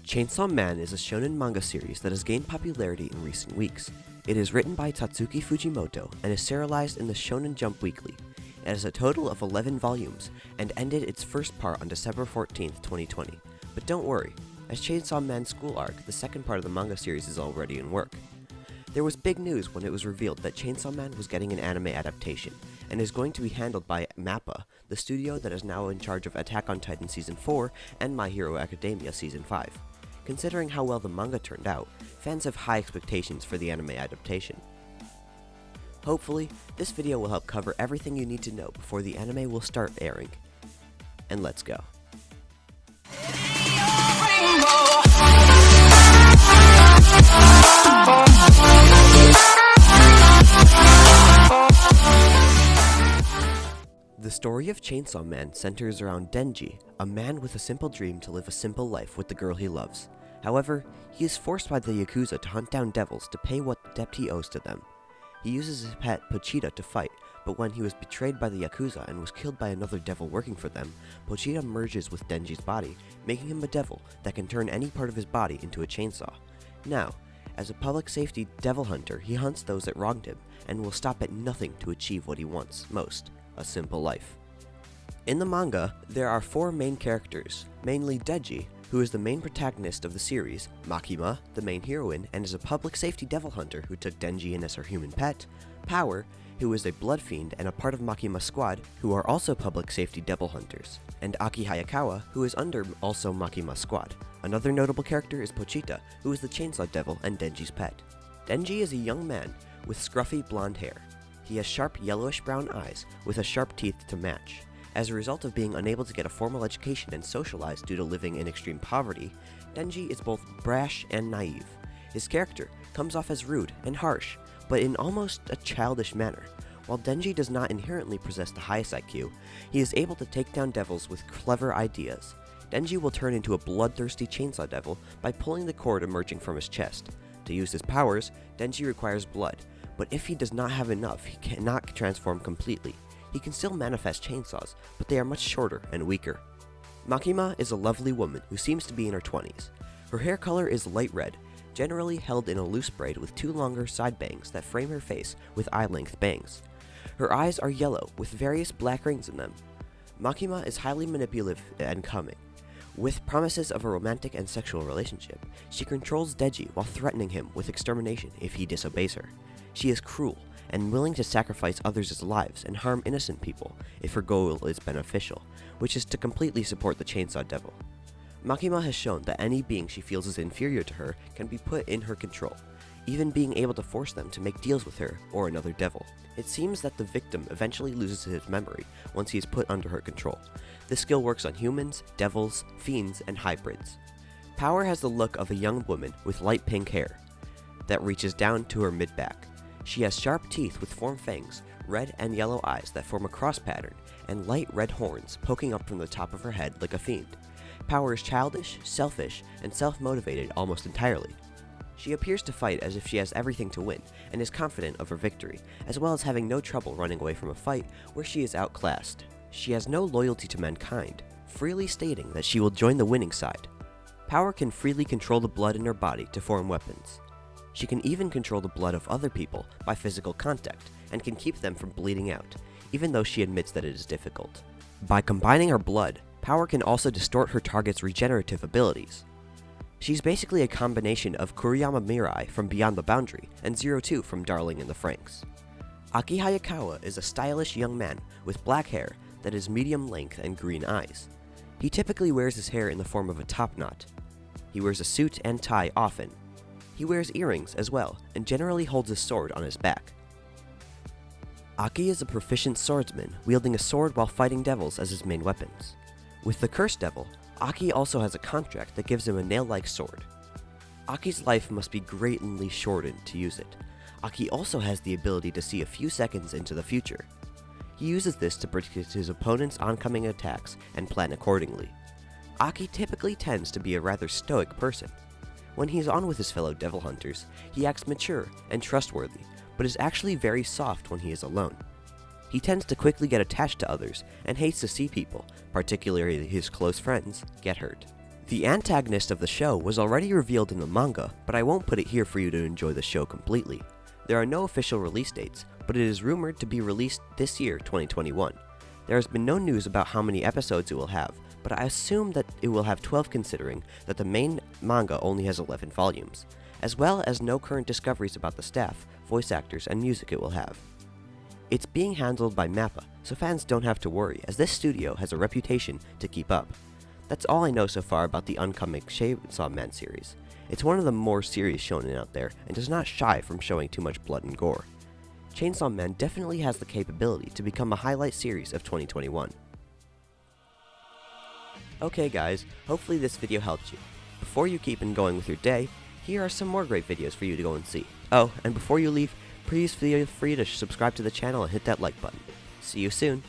Chainsaw Man is a shonen manga series that has gained popularity in recent weeks. It is written by Tatsuki Fujimoto and is serialized in the Shonen Jump Weekly. It has a total of 11 volumes and ended its first part on December 14, 2020. But don't worry, as Chainsaw Man's school arc, the second part of the manga series is already in work. There was big news when it was revealed that Chainsaw Man was getting an anime adaptation, and is going to be handled by MAPPA, the studio that is now in charge of Attack on Titan Season 4 and My Hero Academia Season 5. Considering how well the manga turned out, fans have high expectations for the anime adaptation. Hopefully, this video will help cover everything you need to know before the anime will start airing. And let's go. The story of Chainsaw Man centers around Denji, a man with a simple dream to live a simple life with the girl he loves. However, he is forced by the Yakuza to hunt down devils to pay what debt he owes to them. He uses his pet Pochita to fight, but when he was betrayed by the Yakuza and was killed by another devil working for them, Pochita merges with Denji's body, making him a devil that can turn any part of his body into a chainsaw. Now, as a public safety devil hunter, he hunts those that wronged him, and will stop at nothing to achieve what he wants most, a simple life. In the manga, there are 4 main characters, mainly Denji, who is the main protagonist of the series, Makima, the main heroine and is a public safety devil hunter who took Denji in as her human pet, Power, who is a blood fiend and a part of Makima's squad, who are also public safety devil hunters, and Aki Hayakawa, who is under also Makima's squad. Another notable character is Pochita, who is the chainsaw devil and Denji's pet. Denji is a young man with scruffy blonde hair. He has sharp yellowish-brown eyes with a sharp teeth to match. As a result of being unable to get a formal education and socialize due to living in extreme poverty, Denji is both brash and naive. His character comes off as rude and harsh, but in almost a childish manner. While Denji does not inherently possess the highest IQ, he is able to take down devils with clever ideas. Denji will turn into a bloodthirsty chainsaw devil by pulling the cord emerging from his chest. To use his powers, Denji requires blood, but if he does not have enough, he cannot transform completely. He can still manifest chainsaws, but they are much shorter and weaker. Makima is a lovely woman who seems to be in her 20s. Her hair color is light red, generally held in a loose braid with 2 longer side bangs that frame her face with eye-length bangs. Her eyes are yellow with various black rings in them. Makima is highly manipulative and cunning. With promises of a romantic and sexual relationship, she controls Denji while threatening him with extermination if he disobeys her. She is cruel and willing to sacrifice others' lives and harm innocent people if her goal is beneficial, which is to completely support the Chainsaw Devil. Makima has shown that any being she feels is inferior to her can be put in her control, even being able to force them to make deals with her or another devil. It seems that the victim eventually loses his memory once he is put under her control. This skill works on humans, devils, fiends, and hybrids. Power has the look of a young woman with light pink hair that reaches down to her mid-back. She has sharp teeth with formed fangs, red and yellow eyes that form a cross pattern, and light red horns poking up from the top of her head like a fiend. Power is childish, selfish, and self-motivated almost entirely. She appears to fight as if she has everything to win, and is confident of her victory, as well as having no trouble running away from a fight where she is outclassed. She has no loyalty to mankind, freely stating that she will join the winning side. Power can freely control the blood in her body to form weapons. She can even control the blood of other people by physical contact, and can keep them from bleeding out, even though she admits that it is difficult. By combining her blood, Power can also distort her target's regenerative abilities. She's basically a combination of Kuriyama Mirai from Beyond the Boundary and Zero-2 from Darling in the Franxx. Aki Hayakawa is a stylish young man with black hair that is medium length and green eyes. He typically wears his hair in the form of a top knot. He wears a suit and tie often. He wears earrings as well, and generally holds a sword on his back. Aki is a proficient swordsman, wielding a sword while fighting devils as his main weapons. With the Cursed Devil, Aki also has a contract that gives him a nail-like sword. Aki's life must be greatly shortened to use it. Aki also has the ability to see a few seconds into the future. He uses this to predict his opponent's oncoming attacks and plan accordingly. Aki typically tends to be a rather stoic person. When he is on with his fellow devil hunters, he acts mature and trustworthy, but is actually very soft when he is alone. He tends to quickly get attached to others and hates to see people, particularly his close friends, get hurt. The antagonist of the show was already revealed in the manga, but I won't put it here for you to enjoy the show completely. There are no official release dates, but it is rumored to be released this year, 2021. There has been no news about how many episodes it will have, but I assume that it will have 12 considering that the main manga only has 11 volumes, as well as no current discoveries about the staff, voice actors, and music it will have. It's being handled by MAPPA, so fans don't have to worry, as this studio has a reputation to keep up. That's all I know so far about the oncoming Chainsaw Man series. It's one of the more serious shonen out there, and does not shy from showing too much blood and gore. Chainsaw Man definitely has the capability to become a highlight series of 2021. Okay guys, hopefully this video helped you. Before you keep on going with your day, here are some more great videos for you to go and see. Oh, and before you leave, please feel free to subscribe to the channel and hit that like button. See you soon!